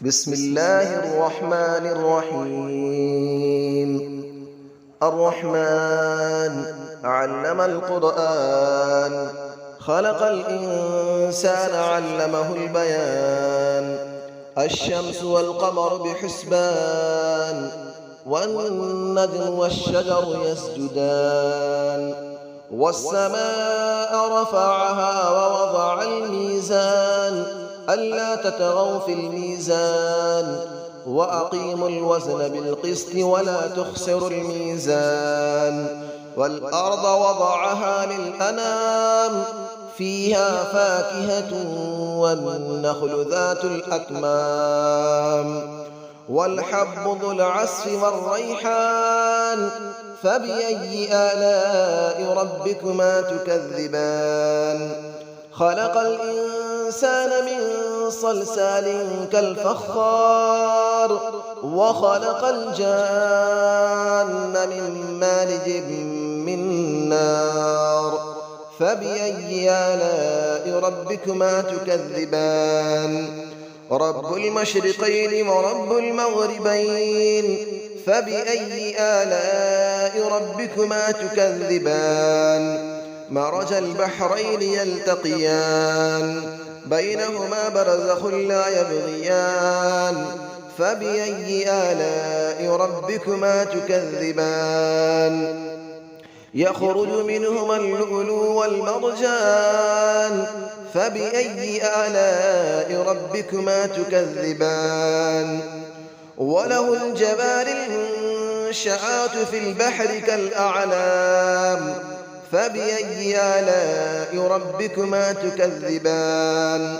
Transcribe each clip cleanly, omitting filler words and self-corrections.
بسم الله الرحمن الرحيم. الرحمن علم القرآن، خلق الإنسان علمه البيان. الشمس والقمر بحسبان، والنجم والشجر يسجدان. والسماء رفعها ووضع الميزان، ألا تطغوا في الميزان، وأقيموا الوزن بالقسط ولا تخسروا الميزان. والأرض وضعها للأنام، فيها فاكهة والنخل ذات الأكمام، والحب ذو العصف والريحان. فبأي آلاء ربكما تكذبان؟ خلق الإنسان من صلصال كالفخار، وخلق الجان من مارج من نار. فبأي آلاء ربكما تكذبان؟ رب المشرقين ورب المغربين. فبأي آلاء ربكما تكذبان؟ مرج البحرين يلتقيان، بينهما برزخ لا يبغيان. فبأي آلاء ربكما تكذبان؟ يخرج منهما اللؤلؤ والمرجان. فبأي آلاء ربكما تكذبان؟ وله الجوار المنشآت في البحر كالأعلام. فبأي آلاء ربكما تكذبان؟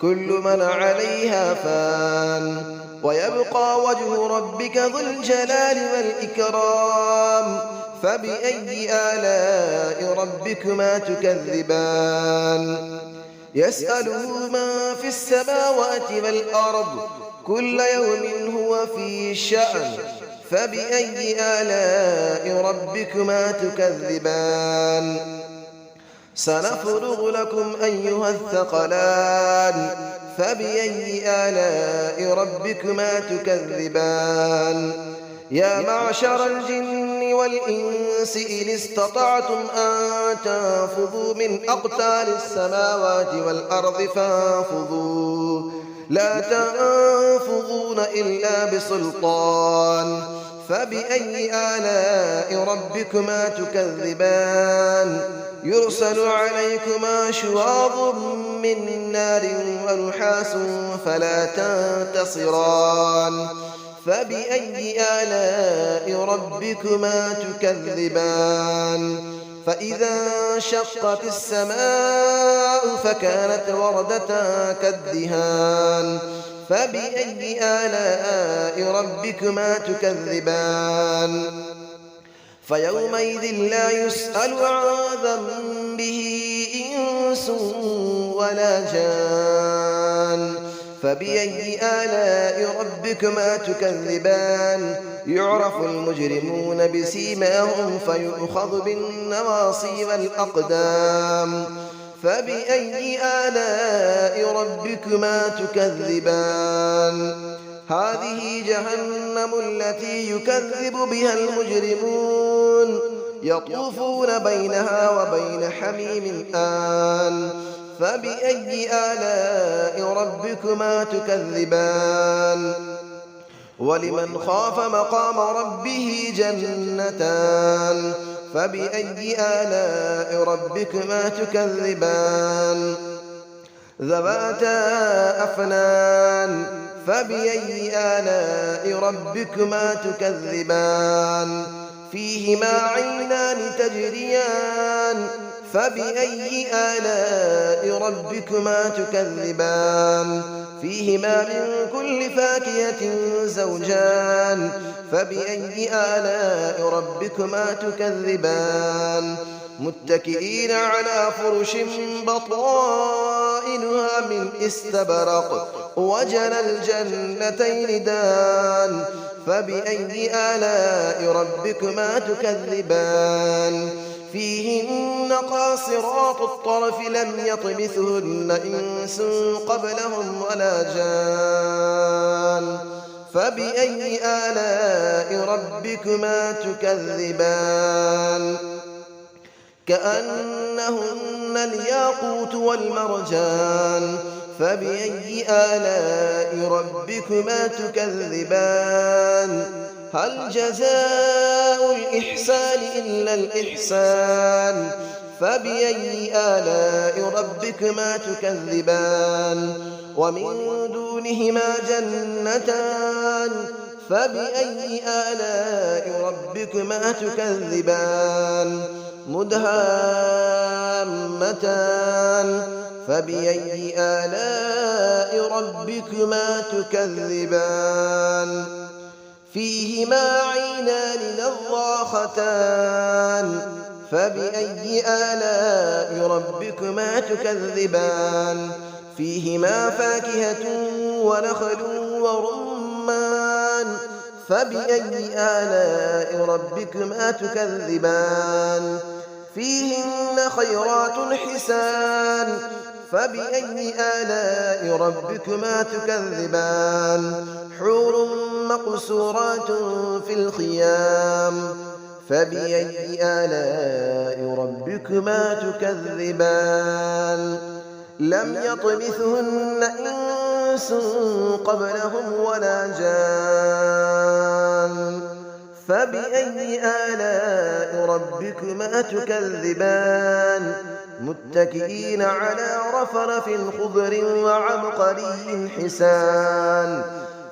كل من عليها فان، ويبقى وجه ربك ذو الجلال والإكرام. فبأي آلاء ربكما تكذبان؟ يسأله من في السماوات والأرض، كل يوم هو في شأن. فبأي آلاء ربكما تكذبان؟ سنفرغ لكم أيها الثقلان. فبأي آلاء ربكما تكذبان؟ يا معشر الجن والإنس إن استطعتم أن تنفذوا من أقطار السماوات والأرض فانفذوا، لا تنفذون إلا بسلطان. فبأي آلاء ربكما تكذبان؟ يرسل عليكما شواظ من نار ونحاس فلا تنتصران. فبأي آلاء ربكما تكذبان؟ فإذا انشقت السماء فكانت وردة كالدهان. فبأي آلاء ربكما تكذبان؟ فيومئذ لا يسأل عن ذنبه إنس ولا جان. فبأي آلاء ربكما تكذبان؟ يعرف المجرمون بسيماهم فيؤخذ بالنواصي والأقدام. فبأي آلاء ربكما تكذبان؟ هذه جهنم التي يكذب بها المجرمون، يطوفون بينها وبين حميم آن. فبأي آلاء ربكما تكذبان؟ ولمن خاف مقام ربه جنتان. فبأي آلاء ربكما تكذبان؟ ذواتا أفنان. فبأي آلاء ربكما تكذبان؟ فيهما عينان تجريان. فبأي آلاء ربكما تكذبان؟ فيهما من كل فاكهة زوجان. فبأي آلاء ربكما تكذبان؟ متكئين على فرش بطائنها من استبرق، وجنى الجنتين دان. فبأي آلاء ربكما تكذبان؟ فيهن قاصرات الطرف لم يطمثهن إنس قبلهم ولا جان. فبأي آلاء ربكما تكذبان كأنهن الياقوت والمرجان فبأي آلاء ربكما تكذبان هل جزاء الإحسان إلا الإحسان فبأي آلاء ربكما تكذبان ومن دونهما جنتان فبأي آلاء ربكما تكذبان مدهامتان فبأي آلاء ربكما تكذبان فيهما عينان نضاختان فبأي آلاء ربكما تكذبان فيهما فاكهة ونخل ورمان فبأي آلاء ربكما تكذبان فيهن خيرات حسان فبأي آلاء ربكما تكذبان حور مقصورات في الخيام فبأي آلاء ربكما تكذبان لم يطمثهن إنس قبلهم ولا جان فبأي آلاء ربكما تكذبان متكئين على رفرف خضر وعبقري حسان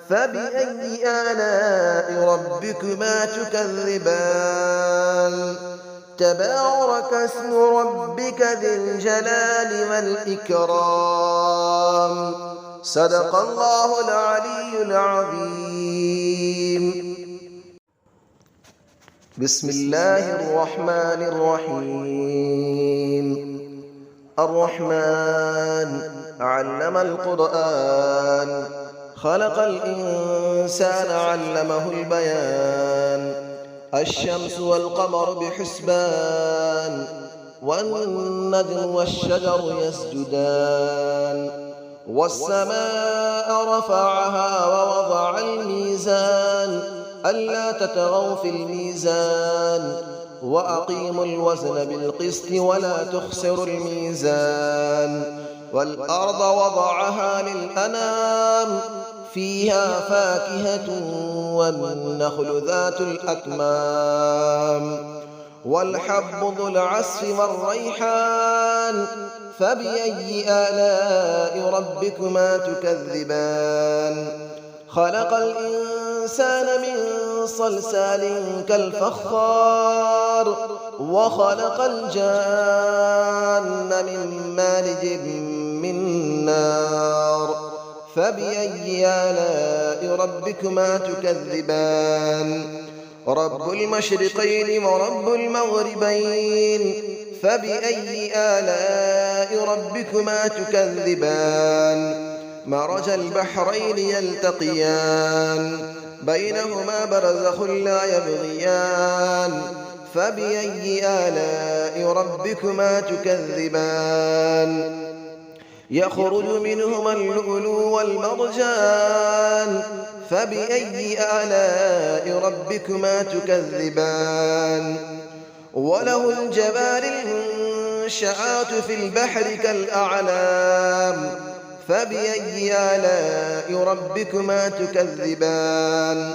فبأي آلاء ربكما تكذبان تبارك اسم ربك ذي الجلال والإكرام صدق الله العلي العظيم بسم الله الرحمن الرحيم الرحمن علم القرآن خلق الإنسان علمه البيان الشمس والقمر بحسبان والنجم والشجر يسجدان والسماء رفعها ووضع الميزان ألا تطغوا في الميزان وأقيموا الوزن بالقسط ولا تخسروا الميزان والأرض وضعها للأنام فيها فاكهة والنخل ذات الأكمام والحب ذو العصف والريحان فبأي آلاء ربكما تكذبان خلق الإنسان من صلصال كالفخار وخلق الجان من مارج من نار فبأي آلاء ربكما تكذبان رب المشرقين ورب المغربين فبأي آلاء ربكما تكذبان مرج البحرين يلتقيان بينهما برزخ لا يبغيان فبأي آلاء ربكما تكذبان يخرج منهما اللؤلؤ والمرجان فبأي آلاء ربكما تكذبان وله الجبال المنشآت في البحر كالأعلام فبأي آلاء ربكما تكذبان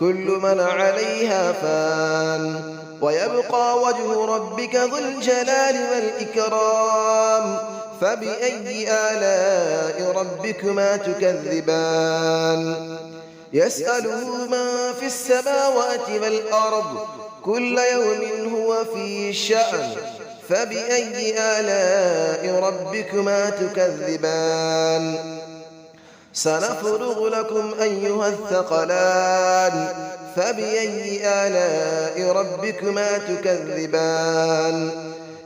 كل من عليها فان ويبقى وجه ربك ذو الجلال والإكرام فبأي آلاء ربكما تكذبان يسأله من في السماوات والأرض كل يوم هو في شأن فبأي آلاء ربكما تكذبان سنفرغ لكم أيها الثقلان فبأي آلاء ربكما تكذبان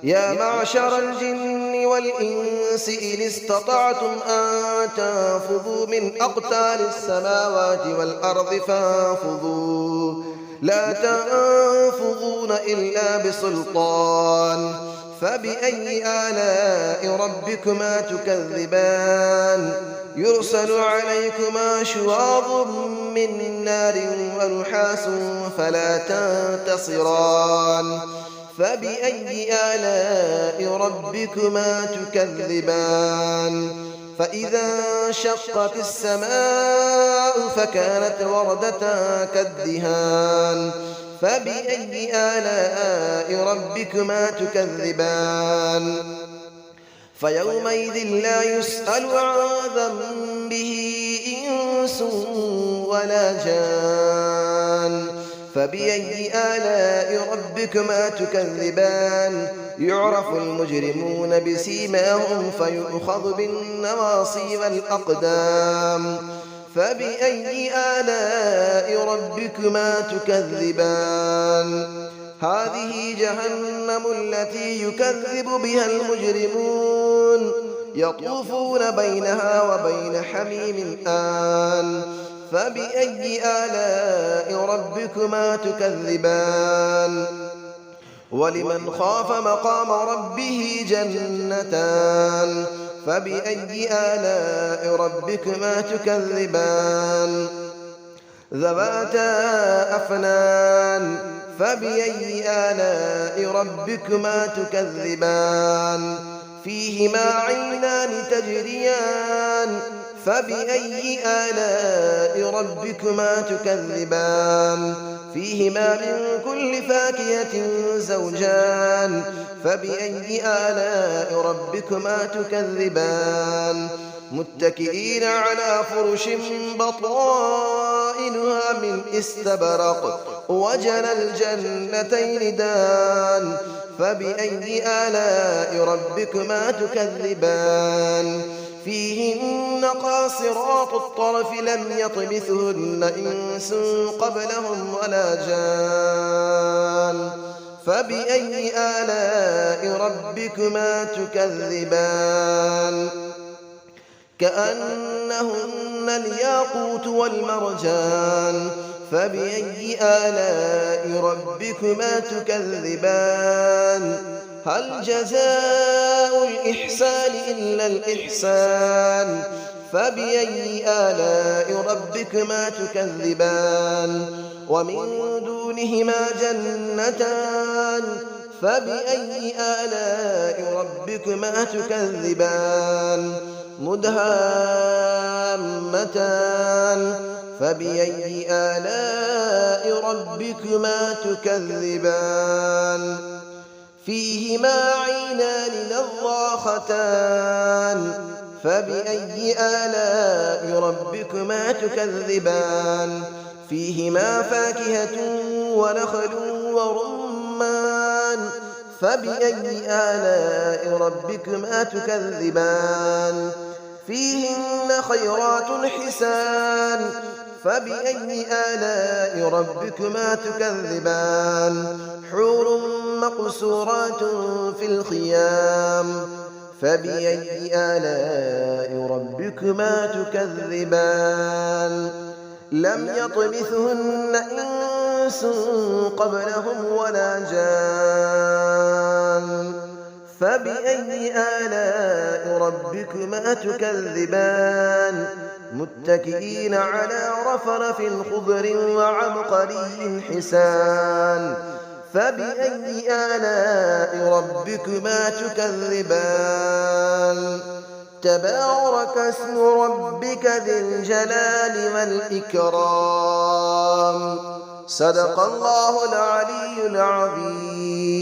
يا معشر الجن والإنس إن استطعتم أن تنفذوا من أقطار السماوات والأرض فانفذوا لا تنفذون إلا بسلطان فبأي آلاء ربكما تكذبان يرسل عليكما شواظ من نار ونحاس فلا تنتصران فبأي آلاء ربكما تكذبان فإذا انشقت السماء فكانت وردة كالدهان فبأي آلاء ربكما تكذبان فيومئذ لا يسأل عن ذنبه إنس ولا جان فبأي آلاء ربكما تكذبان يعرف المجرمون بسيماهم فيؤخذ بالنواصي والأقدام فبأي آلاء ربكما تكذبان هذه جهنم التي يكذب بها المجرمون يطوفون بينها وبين حميم آن فبأي آلاء ربكما تكذبان ولمن خاف مقام ربه جنتان فبأي آلاء ربكما تكذبان ذواتا أفنان فبأي آلاء ربكما تكذبان فيهما عينان تجريان فبأي آلاء ربكما تكذبان فيهما من كل فاكهة زوجان فبأي آلاء ربكما تكذبان متكئين على فرش بطائنها من استبرق وجنى الجنتين دان فبأي آلاء ربكما تكذبان فيهن قاصرات الطرف لم يطمثهن إنس قبلهم ولا جان فبأي آلاء ربكما تكذبان كأنهن الياقوت والمرجان فبأي آلاء ربكما تكذبان هل جزاء الإحسان إلا الإحسان فبأي آلاء ربكما تكذبان ومن دونهما جنتان فبأي آلاء ربكما تكذبان مدهامتان فبأي آلاء ربكما تكذبان فيهما عينان نضاختان فبأي آلاء ربكما تكذبان فيهما فاكهة ونخل ورمان فبأي آلاء ربكما تكذبان فيهن خيرات حسان فبأي آلاء ربكما تكذبان حور مقصورات في الخيام فبأي آلاء ربكما تكذبان لم يطمثهن إنس قبلهم ولا جان فبأي آلاء ربكما تكذبان متكئين على رفرف خضر وعبقري حسان فبأي آلاء ربكما تكذبان تبارك اسم ربك ذي الجلال والإكرام صدق الله العلي العظيم.